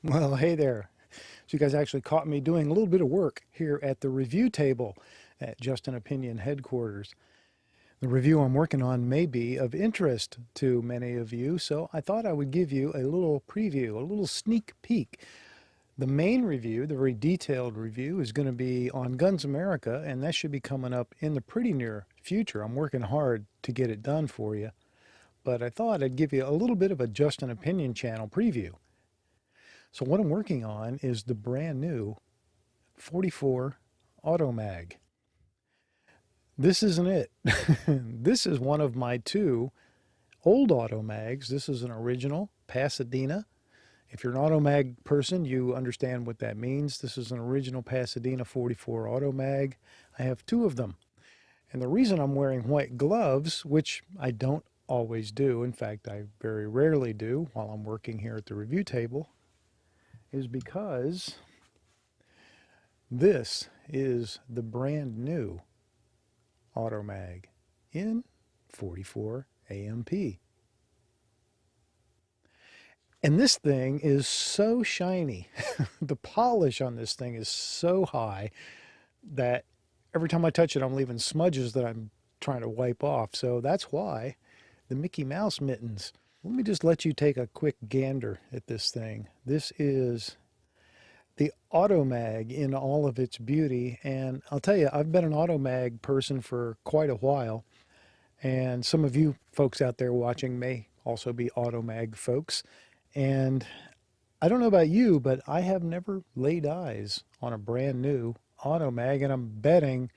Well, hey there. So you guys actually caught me doing a little bit of work here at the review table at Just an Opinion headquarters. The review I'm working on may be of interest to many of you, so I thought I would give you a little preview, a little sneak peek. The main review, the very detailed review, is going to be on Guns America, and that should be coming up in the pretty near future. I'm working hard to get it done for you, but I thought I'd give you a little bit of a Just an Opinion channel preview. So what I'm working on is the brand new 44 Automag. This isn't it. This is one of my two old Automags. This is an original Pasadena. If you're an Automag person, you understand what that means. This is an original Pasadena 44 Automag. I have two of them. And the reason I'm wearing white gloves, which I don't always do, in fact, I very rarely do while I'm working here at the review table, is because this is the brand new Automag in 44 AMP. And this thing is so shiny. The polish on this thing is so high that every time I touch it, I'm leaving smudges that I'm trying to wipe off. So that's why the Mickey Mouse mittens. Let me just let you take a quick gander at this thing. This is the Automag in all of its beauty. And I'll tell you, I've been an Automag person for quite a while. And some of you folks out there watching may also be Automag folks. And I don't know about you, but I have never laid eyes on a brand new Automag. And I'm betting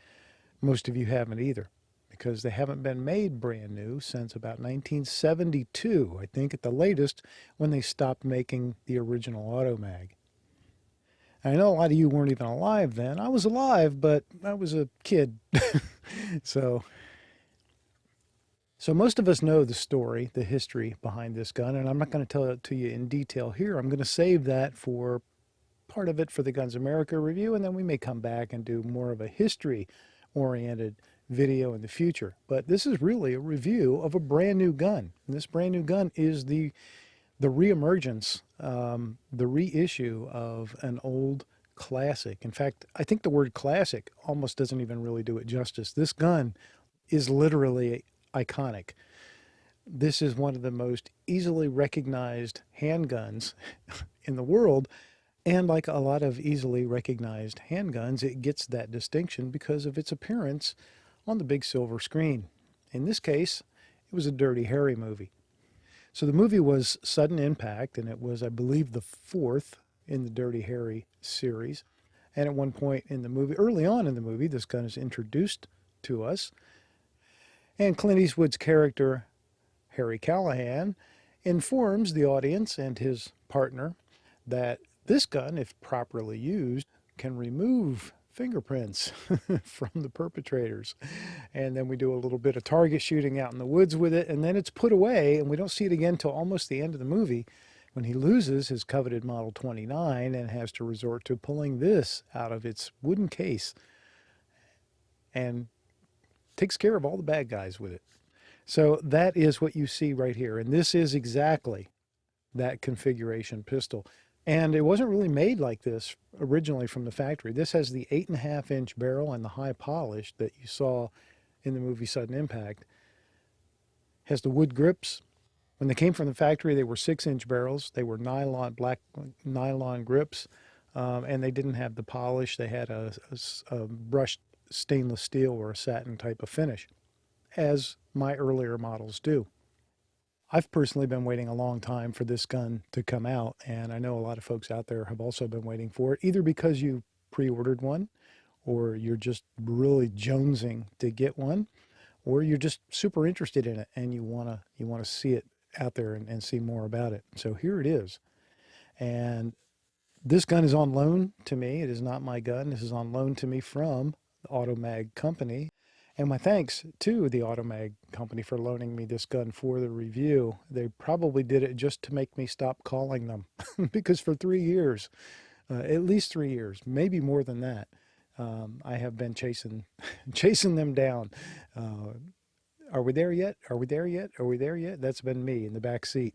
most of you haven't either, because they haven't been made brand new since about 1972, I think at the latest, when they stopped making the original Automag. I know a lot of you weren't even alive then. I was alive, but I was a kid. so, so most of us know the story, the history behind this gun, and I'm not going to tell it to you in detail here. I'm going to save that for part of it for the Guns America review, and then we may come back and do more of a history-oriented video in the future. But this is really a review of a brand new gun. And this brand new gun is the reemergence, the reissue of an old classic. In fact, I think the word classic almost doesn't even really do it justice. This gun is literally iconic. This is one of the most easily recognized handguns in the world. And like a lot of easily recognized handguns, it gets that distinction because of its appearance on the big silver screen. In this case, it was a Dirty Harry movie. So the movie was Sudden Impact, and it was, I believe, the fourth in the Dirty Harry series. And at one point in the movie, early on in the movie, this gun is introduced to us. And Clint Eastwood's character, Harry Callahan, informs the audience and his partner that this gun, if properly used, can remove fingerprints from the perpetrators. And then we do a little bit of target shooting out in the woods with it, and then it's put away, and we don't see it again until almost the end of the movie when he loses his coveted Model 29 and has to resort to pulling this out of its wooden case and takes care of all the bad guys with it. So that is what you see right here, and this is exactly that configuration pistol. And it wasn't really made like this originally from the factory. This has the 8.5-inch barrel and the high polish that you saw in the movie Sudden Impact. Has the wood grips. When they came from the factory, they were 6-inch barrels. They were nylon, black nylon grips, and they didn't have the polish. They had a brushed stainless steel or a satin type of finish, as my earlier models do. I've personally been waiting a long time for this gun to come out, and I know a lot of folks out there have also been waiting for it, either because you pre-ordered one, or you're just really jonesing to get one, or you're just super interested in it and you wanna see it out there and see more about it. So here it is. And this gun is on loan to me. It is not my gun. This is on loan to me from the Automag company. And my thanks to the Automag company for loaning me this gun for the review. They probably did it just to make me stop calling them because for 3 years, at least 3 years, maybe more than that, I have been chasing them down. Are we there yet? Are we there yet? Are we there yet? That's been me in the back seat.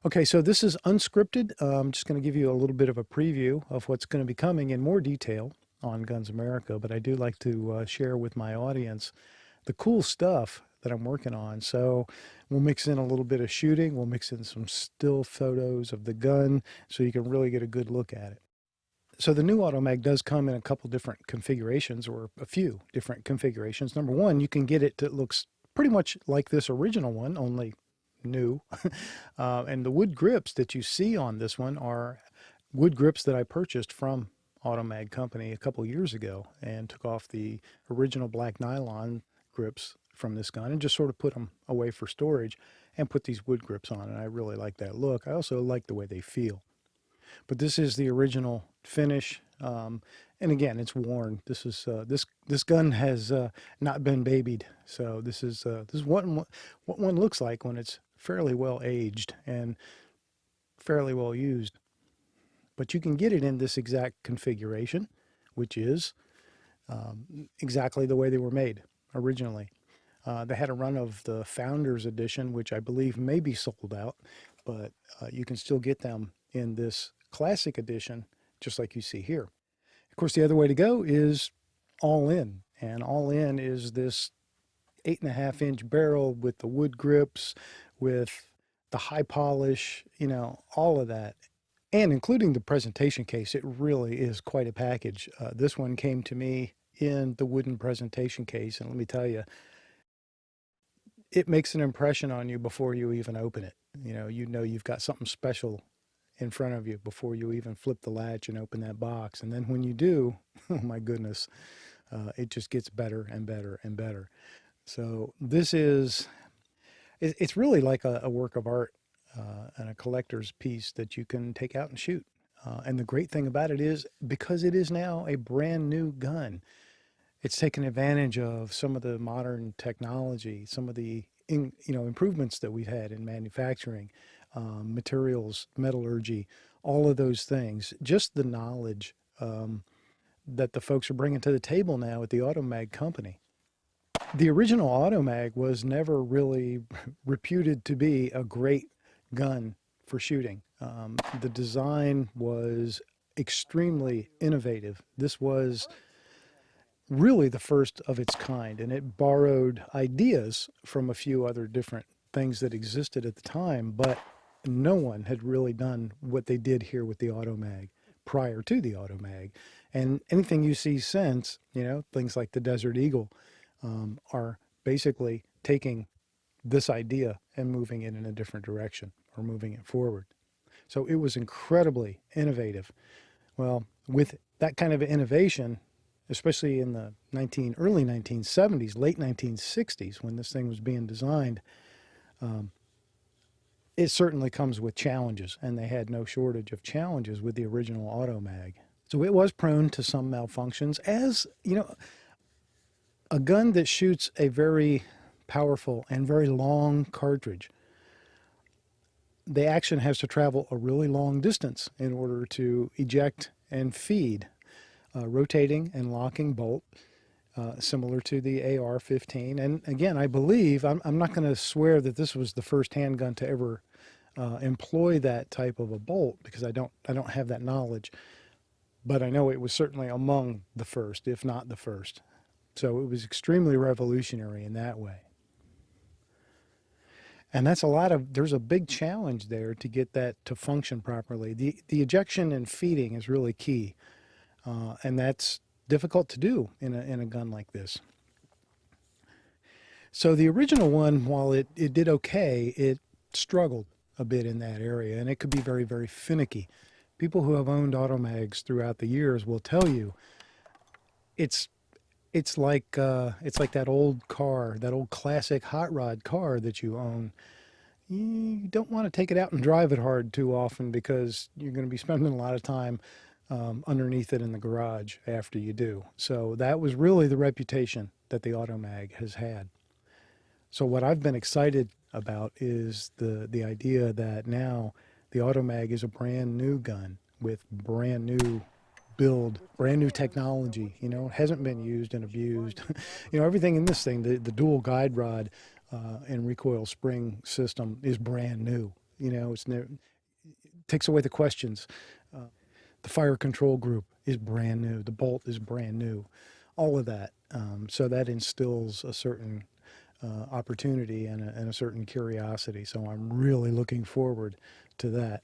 Okay, so this is unscripted. I'm just going to give you a little bit of a preview of what's going to be coming in more detail on Guns America, but I do like to share with my audience the cool stuff that I'm working on. So we'll mix in a little bit of shooting, we'll mix in some still photos of the gun so you can really get a good look at it. So the new Automag does come in a couple different configurations, or a few different configurations. Number one, you can get it that looks pretty much like this original one, only new. And the wood grips that you see on this one are wood grips that I purchased from Automag Company a couple years ago, and took off the original black nylon grips from this gun and just sort of put them away for storage and put these wood grips on. And I really like that look. I also like the way they feel. But this is the original finish. And again, it's worn. This gun has not been babied. So this is what one looks like when it's fairly well aged and fairly well used. But you can get it in this exact configuration, which is exactly the way they were made originally. They had a run of the Founders Edition, which I believe may be sold out, but you can still get them in this Classic Edition, just like you see here. Of course, the other way to go is all in, and all in is this 8.5-inch barrel with the wood grips, with the high polish, all of that. And including the presentation case, it really is quite a package. This one came to me in the wooden presentation case, and let me tell you, it makes an impression on you before you even open it. You've got something special in front of you before you even flip the latch and open that box. And then when you do, oh my goodness, it just gets better and better and better. So it's really like a work of art and a collector's piece that you can take out and shoot. And the great thing about it is, because it is now a brand new gun, it's taken advantage of some of the modern technology, some of the improvements that we've had in manufacturing, materials, metallurgy, all of those things. Just the knowledge that the folks are bringing to the table now at the Automag company. The original Automag was never really reputed to be a great gun for shooting. The design was extremely innovative. This was really the first of its kind, and it borrowed ideas from a few other different things that existed at the time, but no one had really done what they did here with the Automag prior to the Automag. And anything you see since, things like the Desert Eagle, are basically taking this idea and moving it in a different direction, or moving it forward. So it was incredibly innovative. Well, with that kind of innovation, especially in the early 1970s, late 1960s, when this thing was being designed, it certainly comes with challenges, and they had no shortage of challenges with the original Automag. So it was prone to some malfunctions. As a gun that shoots a very powerful and very long cartridge, the action has to travel a really long distance in order to eject and feed. Rotating and locking bolt, similar to the AR-15. And again, I believe, I'm not going to swear that this was the first handgun to ever employ that type of a bolt, because I don't have that knowledge, but I know it was certainly among the first, if not the first. So it was extremely revolutionary in that way. And there's a big challenge there to get that to function properly. The ejection and feeding is really key. And that's difficult to do in a gun like this. So the original one, while it did okay, it struggled a bit in that area, and it could be very, very finicky. People who have owned Automags throughout the years will tell you it's like that old car, that old classic hot rod car that you own. You don't want to take it out and drive it hard too often, because you're going to be spending a lot of time underneath it in the garage after you do. So that was really the reputation that the Automag has had. So what I've been excited about is the idea that now the Automag is a brand new gun with brand new build, brand new technology. It hasn't been used and abused. Everything in this thing, the dual guide rod and recoil spring system is brand new. You know, it takes away the questions. The fire control group is brand new. The bolt is brand new. All of that. So that instills a certain opportunity and a certain curiosity. So I'm really looking forward to that.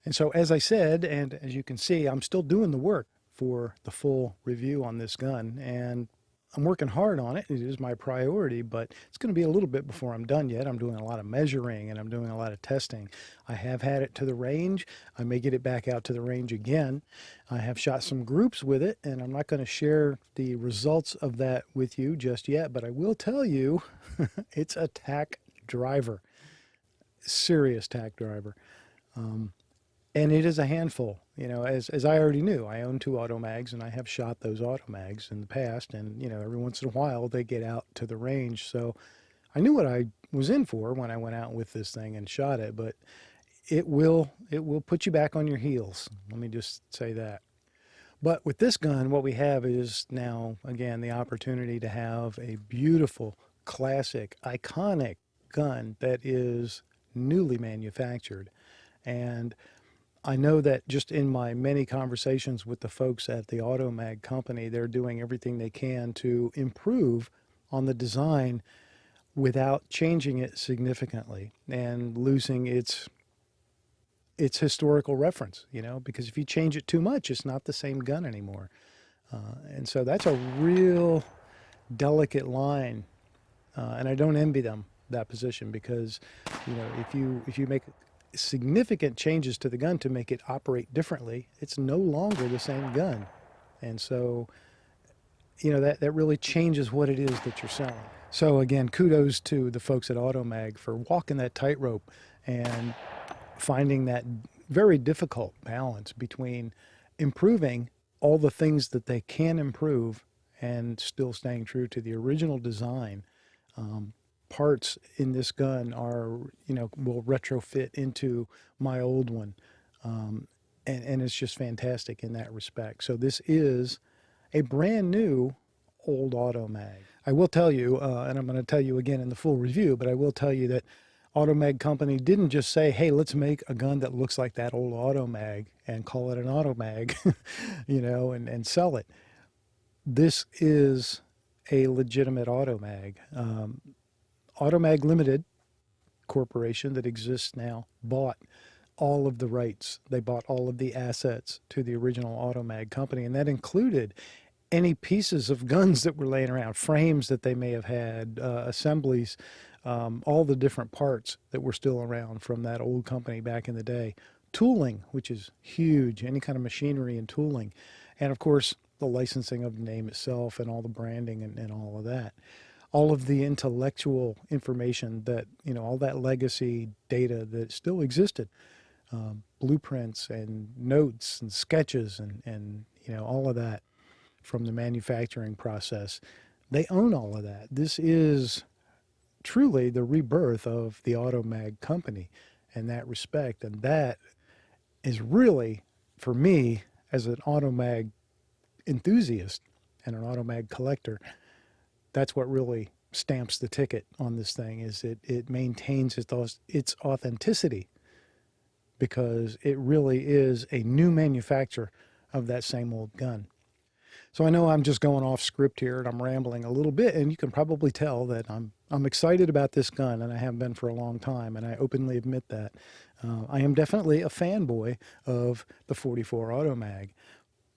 And so, as I said, and as you can see, I'm still doing the work for the full review on this gun. And I'm working hard on it. It is my priority, but it's going to be a little bit before I'm done yet. I'm doing a lot of measuring and I'm doing a lot of testing. I have had it to the range. I may get it back out to the range again. I have shot some groups with it, and I'm not going to share the results of that with you just yet, but I will tell you it's a tack driver, serious tack driver. And it is a handful, you know, as I already knew. I own two Automags, and I have shot those Automags in the past. And, you know, every once in a while they get out to the range. So I knew what I was in for when I went out with this thing and shot it, but it will put you back on your heels. Let me just say that. But with this gun, what we have is now, again, the opportunity to have a beautiful, classic, iconic gun that is newly manufactured. And I know that just in my many conversations with the folks at the Automag company, they're doing everything they can to improve on the design without changing it significantly and losing its historical reference, you know, because if you change it too much, it's not the same gun anymore. And so that's a real delicate line, and I don't envy them that position because, you know, if you make significant changes to the gun to make it operate differently, it's no longer the same gun. And so, you know, that really changes what it is that you're selling. So again, kudos to the folks at Automag for walking that tightrope and finding that very difficult balance between improving all the things that they can improve and still staying true to the original design. Parts in this gun are, you know, will retrofit into my old one. And it's just fantastic in that respect. So this is a brand new old Automag. I will tell you, and I'm going to tell you again in the full review, but I will tell you that Automag company didn't just say, hey, let's make a gun that looks like that old Automag and call it an Automag, you know, and sell it. This is a legitimate Automag. Automag Limited Corporation that exists now bought all of the rights. They bought all of the assets to the original Automag company, and that included any pieces of guns that were laying around, frames that they may have had, assemblies, all the different parts that were still around from that old company back in the day. Tooling, which is huge, any kind of machinery and tooling. And of course, the licensing of the name itself and all the branding and all of that. All of the intellectual information that, you know, all that legacy data that still existed, blueprints and notes and sketches and, you know, all of that from the manufacturing process. They own all of that. This is truly the rebirth of the Automag company in that respect. And that is really, for me, as an Automag enthusiast and an Automag collector, that's what really stamps the ticket on this thing, is it maintains its authenticity because it really is a new manufacture of that same old gun. So I know I'm just going off script here and I'm rambling a little bit, and you can probably tell that I'm excited about this gun, and I have been for a long time, and I openly admit that. I am definitely a fanboy of the 44 Automag,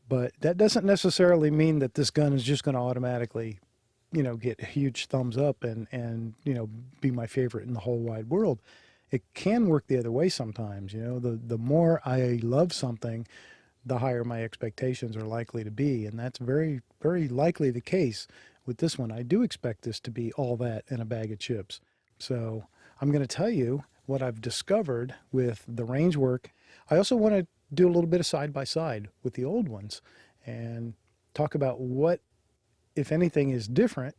but that doesn't necessarily mean that this gun is just going to automatically, you know, get a huge thumbs up and, you know, be my favorite in the whole wide world. It can work the other way sometimes, you know, the more I love something, the higher my expectations are likely to be. And that's very, very likely the case with this one. I do expect this to be all that in a bag of chips. So I'm going to tell you what I've discovered with the range work. I also want to do a little bit of side by side with the old ones and talk about what, if anything, is different,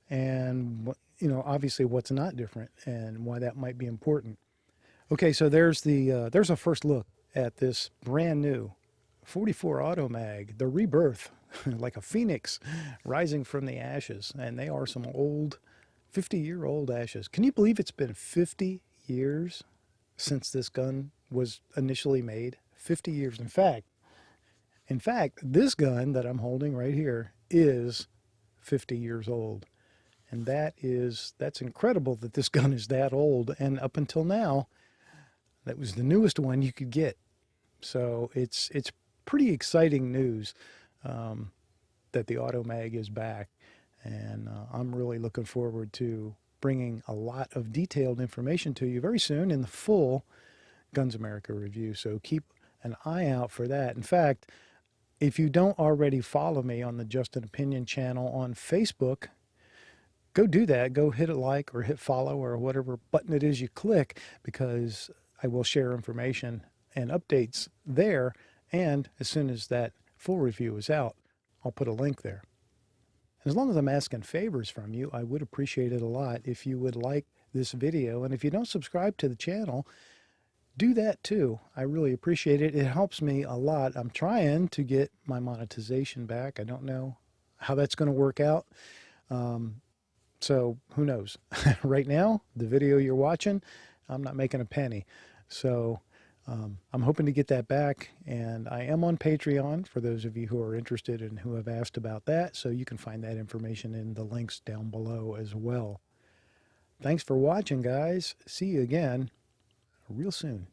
and what, you know, obviously what's not different and why that might be important. Okay, so there's a first look at this brand new 44 Automag, the Rebirth, like a phoenix rising from the ashes. And they are some old 50-year-old ashes. Can you believe it's been 50 years since this gun was initially made. 50 years. In fact, this gun that I'm holding right here is 50 years old. And that's incredible that this gun is that old. And up until now, that was the newest one you could get. So it's pretty exciting news that the Automag is back. And I'm really looking forward to bringing a lot of detailed information to you very soon in the full Guns America review. So keep an eye out for that. In fact, if you don't already follow me on the Just an Opinion channel on Facebook, go do that. Go hit a like or hit follow or whatever button it is you click, because I will share information and updates there. And as soon as that full review is out, I'll put a link there. As long as I'm asking favors from you, I would appreciate it a lot if you would like this video. And if you don't subscribe to the channel, do that too. I really appreciate it. It helps me a lot. I'm trying to get my monetization back. I don't know how that's going to work out. So who knows? Right now, the video you're watching, I'm not making a penny. So I'm hoping to get that back. And I am on Patreon for those of you who are interested and who have asked about that. So you can find that information in the links down below as well. Thanks for watching, guys. See you again real soon.